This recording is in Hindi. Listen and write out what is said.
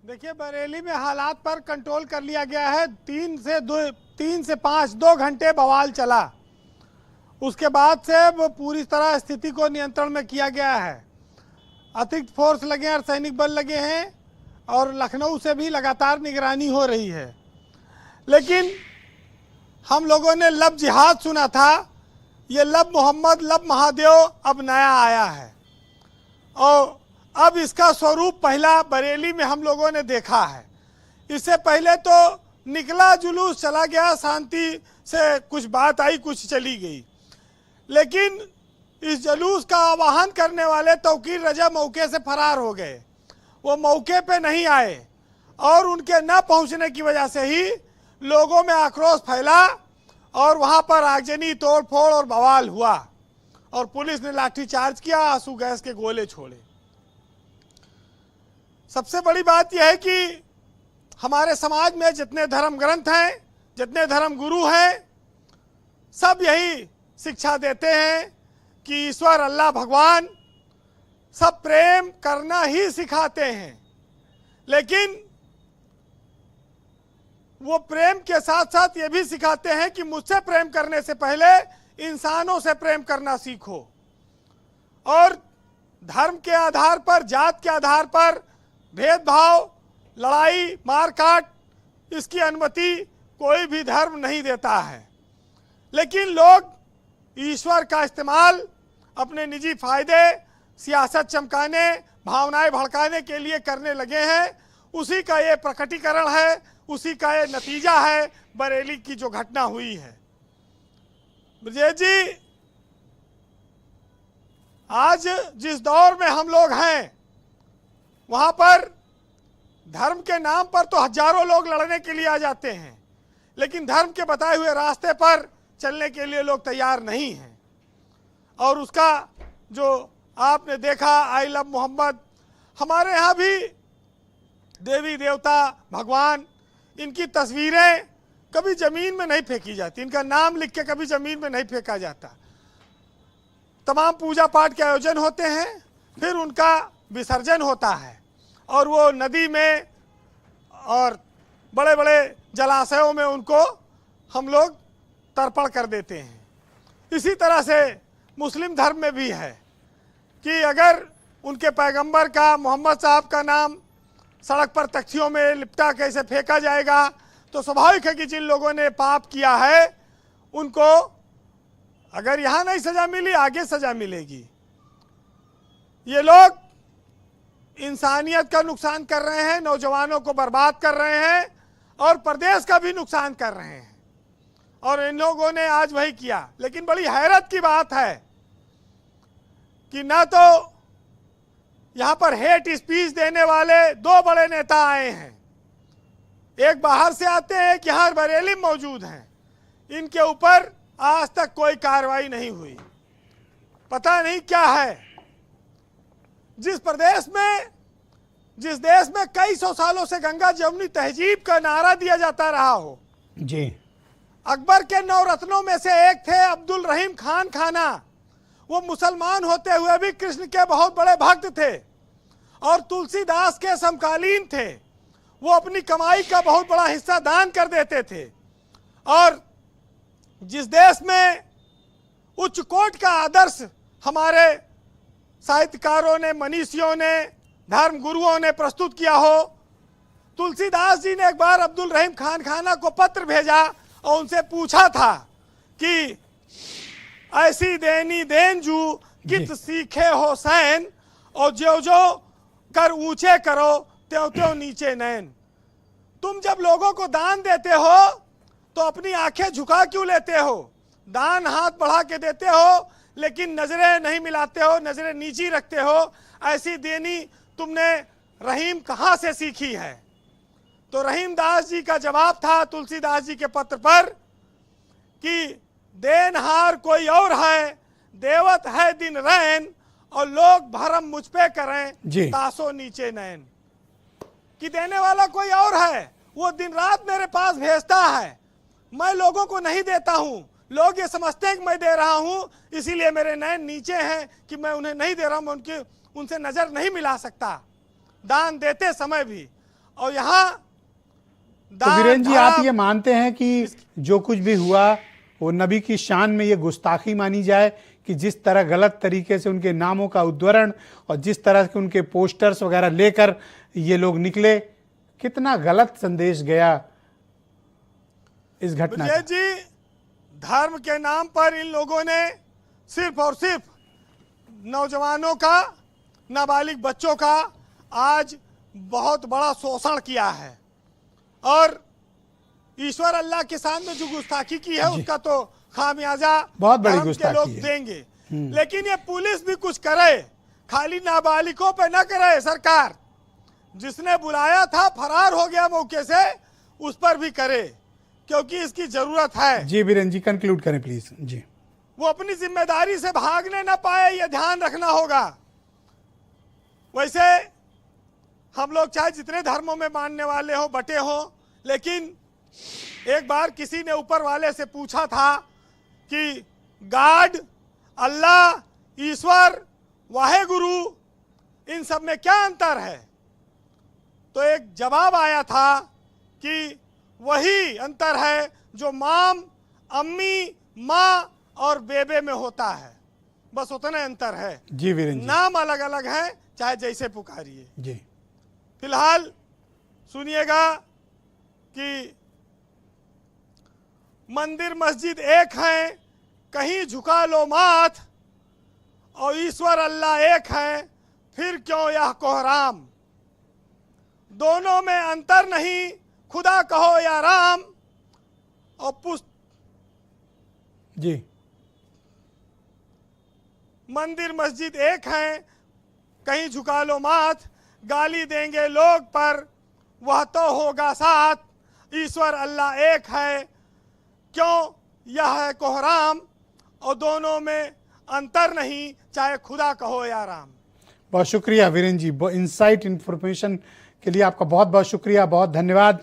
देखिए, बरेली में हालात पर कंट्रोल कर लिया गया है। 3 से 5 2 घंटे बवाल चला। उसके बाद से वो पूरी तरह स्थिति को नियंत्रण में किया गया है। अतिरिक्त फोर्स लगे हैं, सैनिक बल लगे हैं और लखनऊ से भी लगातार निगरानी हो रही है। लेकिन हम लोगों ने लब जिहाद सुना था, ये लब मोहम्मद, लब महादेव अब नया आया है और अब इसका स्वरूप पहला बरेली में हम लोगों ने देखा है। इससे पहले तो निकला जुलूस चला गया, शांति से कुछ बात आई, कुछ चली गई। लेकिन इस जुलूस का आवाहन करने वाले तौकीर रजा मौके से फरार हो गए। वो मौके पे नहीं आए और उनके न पहुंचने की वजह से ही लोगों में आक्रोश फैला और वहां पर आगजनी, तोड़फोड़ और बवाल हुआ और पुलिस ने लाठीचार्ज किया, आंसू गैस के गोले छोड़े। सबसे बड़ी बात यह है कि हमारे समाज में जितने धर्म ग्रंथ हैं, जितने धर्म गुरु हैं, सब यही शिक्षा देते हैं कि ईश्वर, अल्लाह, भगवान सब प्रेम करना ही सिखाते हैं। लेकिन वो प्रेम के साथ साथ ये भी सिखाते हैं कि मुझसे प्रेम करने से पहले इंसानों से प्रेम करना सीखो। और धर्म के आधार पर, जात के आधार पर भेदभाव, लड़ाई, मारकाट, इसकी अनुमति कोई भी धर्म नहीं देता है। लेकिन लोग ईश्वर का इस्तेमाल अपने निजी फायदे, सियासत चमकाने, भावनाएं भड़काने के लिए करने लगे हैं। उसी का ये प्रकटीकरण है, उसी का ये नतीजा है बरेली की जो घटना हुई है। ब्रजेश जी, आज जिस दौर में हम लोग हैं, वहां पर धर्म के नाम पर तो हजारों लोग लड़ने के लिए आ जाते हैं, लेकिन धर्म के बताए हुए रास्ते पर चलने के लिए लोग तैयार नहीं हैं। और उसका जो आपने देखा, आई लव मोहम्मद, हमारे यहाँ भी देवी देवता, भगवान, इनकी तस्वीरें कभी जमीन में नहीं फेंकी जाती, इनका नाम लिख के कभी जमीन में नहीं फेंका जाता। तमाम पूजा पाठ के आयोजन होते हैं, फिर उनका विसर्जन होता है और वो नदी में और बड़े बड़े जलाशयों में उनको हम लोग तर्पण कर देते हैं। इसी तरह से मुस्लिम धर्म में भी है कि अगर उनके पैगंबर का, मोहम्मद साहब का नाम सड़क पर तख्तियों में लिपटा कैसे फेंका जाएगा, तो स्वाभाविक है कि जिन लोगों ने पाप किया है उनको अगर यहाँ नहीं सजा मिली, आगे सजा मिलेगी। ये लोग इंसानियत का नुकसान कर रहे हैं, नौजवानों को बर्बाद कर रहे हैं और प्रदेश का भी नुकसान कर रहे हैं और इन लोगों ने आज वही किया। लेकिन बड़ी हैरत की बात है कि ना तो यहाँ पर हेट स्पीच देने वाले 2 बड़े नेता आए हैं, एक बाहर से आते हैं कि यहाँ बरेली मौजूद हैं, इनके ऊपर आज तक कोई कार्रवाई नहीं हुई। पता नहीं क्या है। जिस देश में कई सौ सालों से गंगा जमुनी तहजीब का नारा दिया जाता रहा हो जी, अकबर के 9 रत्नों में से एक थे अब्दुल रहीम खान खाना। वो मुसलमान होते हुए भी कृष्ण के बहुत बड़े भक्त थे और तुलसीदास के समकालीन थे। वो अपनी कमाई का बहुत बड़ा हिस्सा दान कर देते थे। और जिस देश में उच्च कोट का आदर्श हमारे साहित्यकारों ने, मनीषियों ने, धर्म गुरुओं ने प्रस्तुत किया हो, तुलसीदास जी ने एक बार अब्दुल रहीम खान खाना को पत्र भेजा और उनसे पूछा था कि ऐसी देनी देन जू कित सीखे हो सैन, और जो जो कर ऊंचे करो त्यों त्यों नीचे नैन। तुम जब लोगों को दान देते हो तो अपनी आंखें झुका क्यों लेते हो? दान हाथ बढ़ा के देते हो लेकिन नजरें नहीं मिलाते हो, नजरें नीची रखते हो। ऐसी देनी तुमने रहीम कहाँ से सीखी है? तो रहीम दास जी का जवाब था तुलसीदास जी के पत्र पर कि देनहार कोई और है, देवत है दिन रैन, और लोग भरम मुझ पे करें तासो नीचे नैन। कि देने वाला कोई और है, वो दिन रात मेरे पास भेजता है, मैं लोगों को नहीं देता हूँ। लोग ये समझते हैं कि मैं दे रहा हूँ, इसीलिए मेरे नैन नीचे हैं कि मैं उन्हें नहीं दे रहा हूँ, मैं उनसे नजर नहीं मिला सकता दान देते समय भी। और यहाँ तो वीरेंद्र जी, आप ये मानते हैं कि जो कुछ भी हुआ वो नबी की शान में ये गुस्ताखी मानी जाए कि जिस तरह गलत तरीके से उनके नामों का उद्धरण और जिस तरह के उनके पोस्टर्स वगैरह लेकर ये लोग निकले, कितना गलत संदेश गया इस घटना का? जी, धर्म के नाम पर इन लोगों ने सिर्फ और सिर्फ नौजवानों का, नाबालिग बच्चों का आज बहुत बड़ा शोषण किया है और ईश्वर अल्लाह के सामने जो गुस्ताखी की है उसका तो खामियाजा बहुत बड़ी धर्म के गुस्ताखी लोग है। देंगे। लेकिन ये पुलिस भी कुछ करे, खाली नाबालिगों पे न करे। सरकार जिसने बुलाया था फरार हो गया मौके से, उस पर भी करे, क्योंकि इसकी जरूरत है। जी वीरेंद्र जी, कंक्लूड करें प्लीज। जी, वो अपनी जिम्मेदारी से भागने ना पाए, ये ध्यान रखना होगा। वैसे हम लोग चाहे जितने धर्मों में मानने वाले हो, बटे हो, लेकिन एक बार किसी ने ऊपर वाले से पूछा था कि गॉड, अल्लाह, ईश्वर, वाहेगुरु, इन सब में क्या अंतर है? तो एक जवाब आया था कि वही अंतर है जो माम, अम्मी, माँ और बेबे में होता है, बस उतना अंतर है। जी वीरेंद्र जी, नाम अलग अलग है, चाहे जैसे पुकारिए। जी, फिलहाल सुनिएगा कि मंदिर मस्जिद एक हैं, कहीं झुका लो माथ, और ईश्वर अल्लाह एक है, फिर क्यों यह कोहराम। दोनों में अंतर नहीं, खुदा कहो या राम। और जी, मंदिर मस्जिद एक हैं, कहीं झुका लो माथ, गाली देंगे लोग पर वह तो होगा साथ। ईश्वर अल्लाह एक है, क्यों यह है कोहराम। और दोनों में अंतर नहीं, चाहे खुदा कहो या राम। बहुत शुक्रिया वीरेंद्र जी, इनसाइट इंफॉर्मेशन के लिए आपका बहुत बहुत शुक्रिया, बहुत धन्यवाद।